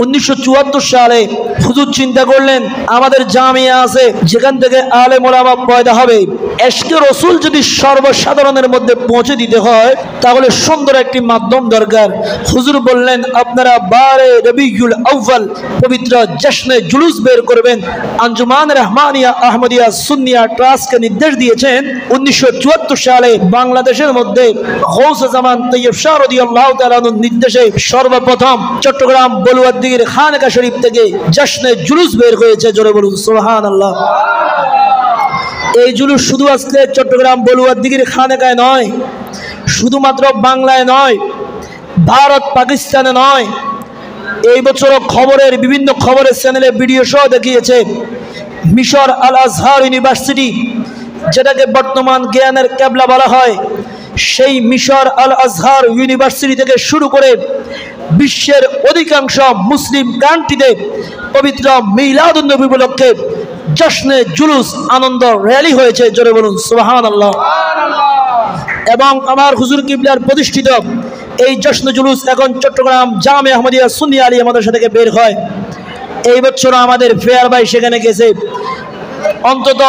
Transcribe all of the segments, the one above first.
1974 সালে হুজুর চিন্তা করলেন আমাদের জামিয়া আছে যেখান থেকে আলেম ওলামা পয়দা হবে, এশকে রসুল যদি সর্বসাধারণের মধ্যে পৌঁছে দিতে হয় তাহলে সুন্দর একটি মাধ্যম দরকার। হুজুর বললেন আপনারা 12 রবিউল আউয়াল পবিত্র জশ্নে জুলুস বের করবেন। আঞ্জুমান রহমানিয়া আহমদিয়া সুন্নিয়া ট্রাস্টকে নির্দেশ দিয়েছেন 1974 সালে বাংলাদেশের মধ্যে গৌসে জামান তৈয়ব শাহ রাদিয়াল্লাহু তাআলা আনহুর নির্দেশে সর্বপ্রথম চট্টগ্রাম বলুয়াদ্দিগির খানকা শরীফ থেকে জশ্নে জুলুস বের হয়েছে। জোরে বলুন সুবহানাল্লাহ। এই জুলুস শুধু আজকে চট্টগ্রাম বলুয়াদ্দিগির খানকায় নয়, শুধুমাত্র বাংলায় নয়, ভারত পাকিস্তানে নয়, এই বছর খবরের বিভিন্ন খবরের চ্যানেলে ভিডিও সহ দেখিয়েছে মিশর আল আজহার ইউনিভার্সিটি, যেটাকে বর্তমান জ্ঞানের কেবলা বলা হয়, সেই মিশর আল আজহার ইউনিভার্সিটি থেকে শুরু করে বিশ্বের অধিকাংশ মুসলিম কান্ট্রিতে পবিত্র মিলাদুন নবী উপলক্ষে জশ্নে জুলুস আনন্দ র্যালি হয়েছে। জোরে বলুন সুবহানাল্লাহ। এবং আমার হুজুর কিবলার প্রতিষ্ঠিত এই জশ্নে জুলুস এখন চট্টগ্রাম জামে আহমদিয়া সুন্নিয়া আলিয়া মাদ্রাসা থেকে বের হয়। এই বছর আমাদের ফেয়ার ভাই সেখানে গেছে, অন্তত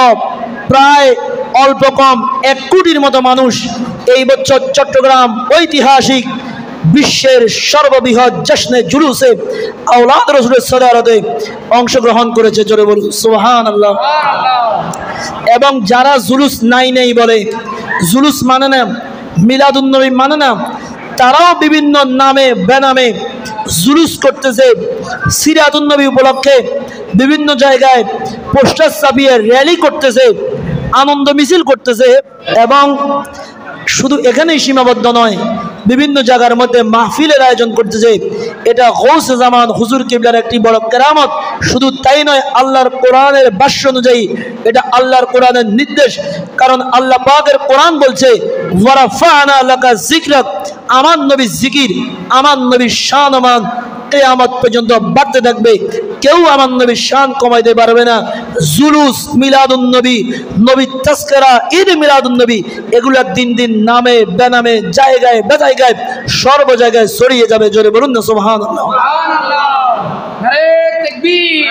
প্রায় অল্প কম 1 কোটির মতো মানুষ এই বছর চট্টগ্রাম ঐতিহাসিক বিশ্বের সর্ববৃহৎ জশ্নে জুলুসে আওলাদ রাসূলের সদারতে অংশগ্রহণ করেছে। জোরে বলুন সুবহানাল্লাহ। এবং যারা জুলুস নাই বলে, জুলুস মানে না, মিলাদুন নবী মানে না, তারাও বিভিন্ন নামে বেনামে জুলুস করতেছে। সিরাতুন নবী উপলক্ষে বিভিন্ন জায়গায় পোস্টার ছাপিয়ে র্যালি করতেছে, আনন্দ মিছিল করতেছে। এবং শুধু এখানেই সীমাবদ্ধ নয়, বিভিন্ন জায়গার মধ্যে মাহফিলের আয়োজন করতেছে। এটা গৌসে জামান হুজুর কিবলার একটি বড় কেরামত। শুধু তাই নয়, আল্লাহর কোরআনের ভাষ্য অনুযায়ী এটা আল্লাহর কোরআনের নির্দেশ। কারণ আল্লাহ পাকের কোরআন বলছে ওয়ারাফা'না লাকা যিকরাক, আমার নবীর জিকির, আমার নবীর শান-মান কিয়ামত পর্যন্ত বাড়তে থাকবে। কেউ আমার নবীর শান কমাইতে পারবে না। জুলুস, মিলাদুন নবী, নবীর তাজকিরা, ঈদ মিলাদুন নবী, এগুলা দিন দিন নামে বেনামে জায়গায় বেজায়গায় সর্ব জায়গায় ছড়িয়ে যাবে। জোরে বলুন না সুবহানাল্লাহ। সুবহানাল্লাহ। নারে তাকবীর।